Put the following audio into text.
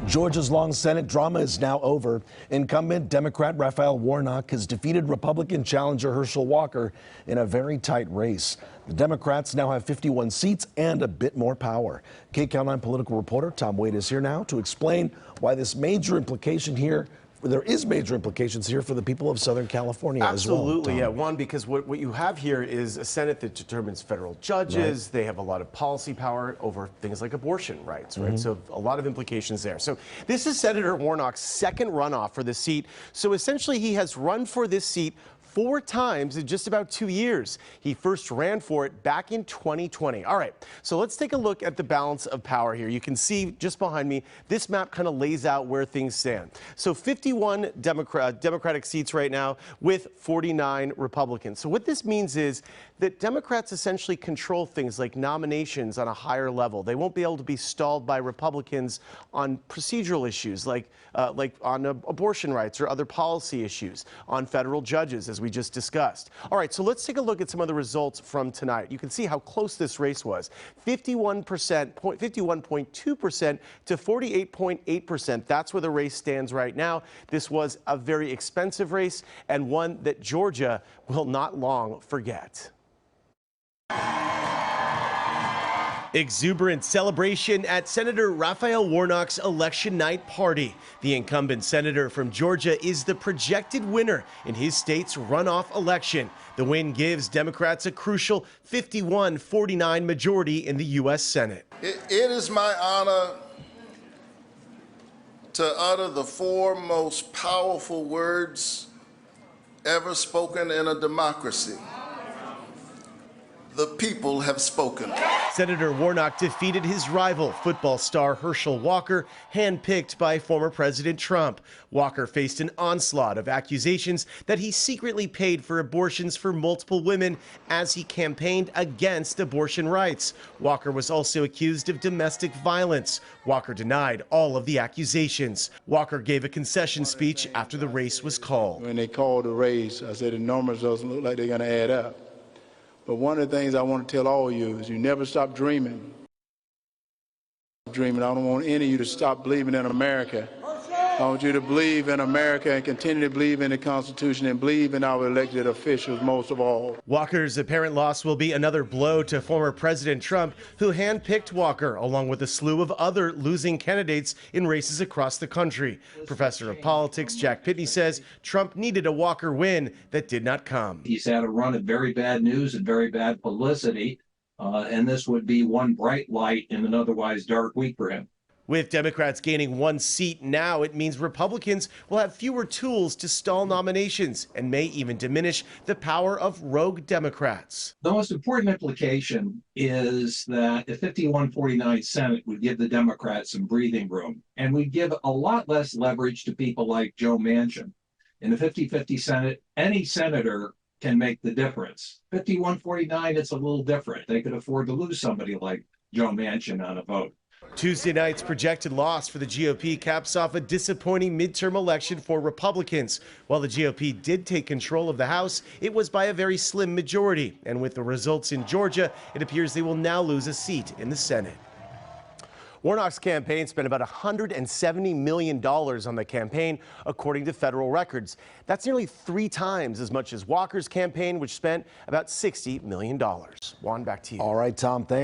Georgia's long Senate drama is now over. Incumbent Democrat Raphael Warnock has defeated Republican challenger Herschel Walker in a very tight race. The Democrats now have 51 seats and a bit more power. KCAL 9 political reporter Tom Wade is here now to explain why there is major implications here for the people of Southern California as well. Absolutely, yeah. One, because what you have here is a Senate that determines federal judges. Right. They have a lot of policy power over things like abortion rights, right? So a lot of implications there. So this is Senator Warnock's second runoff for the seat. So essentially he has run for this seat 4 times in just about 2 years. He first ran for it back in 2020. All right, so let's take a look at the balance of power here. You can see just behind me, this map kind of lays out where things stand. So 51 Democratic seats right now with 49 Republicans. So what this means is that Democrats essentially control things like nominations on a higher level. They won't be able to be stalled by Republicans on procedural issues like on abortion rights or other policy issues, on federal judges, as we just discussed. All right, so let's take a look at some of the results from tonight. You can see how close this race was. 51.2% to 48.8%. That's where the race stands right now. This was a very expensive race and one that Georgia will not long forget. Exuberant celebration at Senator Raphael Warnock's election night party. The incumbent senator from Georgia is the projected winner in his state's runoff election. The win gives Democrats a crucial 51-49 majority in the U.S. Senate. It is my honor to utter the 4 most powerful words ever spoken in a democracy. The people have spoken. Senator Warnock defeated his rival, football star Herschel Walker, handpicked by former President Trump. Walker faced an onslaught of accusations that he secretly paid for abortions for multiple women as he campaigned against abortion rights. Walker was also accused of domestic violence. Walker denied all of the accusations. Walker gave a concession speech after the race was called. When they called the race, I said the numbers doesn't look like they're going to add up. But one of the things I want to tell all of you is you never stop dreaming. I don't want any of you to stop believing in America. I want you to believe in America and continue to believe in the Constitution and believe in our elected officials most of all. Walker's apparent loss will be another blow to former President Trump, who handpicked Walker along with a slew of other losing candidates in races across the country. Professor of politics Jack Pitney says Trump needed a Walker win that did not come. He's had a run of very bad news and very bad publicity, and this would be one bright light in an otherwise dark week for him. With Democrats gaining 1 seat now, it means Republicans will have fewer tools to stall nominations and may even diminish the power of rogue Democrats. The most important implication is that a 51-49 Senate would give the Democrats some breathing room, and would give a lot less leverage to people like Joe Manchin. In a 50-50 Senate, any senator can make the difference. 51-49, it's a little different. They could afford to lose somebody like Joe Manchin on a vote. Tuesday night's projected loss for the GOP caps off a disappointing midterm election for Republicans. While the GOP did take control of the House, it was by a very slim majority. And with the results in Georgia, it appears they will now lose a seat in the Senate. Warnock's campaign spent about $170 million on the campaign, according to federal records. That's nearly 3 times as much as Walker's campaign, which spent about $60 million. Juan, back to you. All right, Tom, thanks.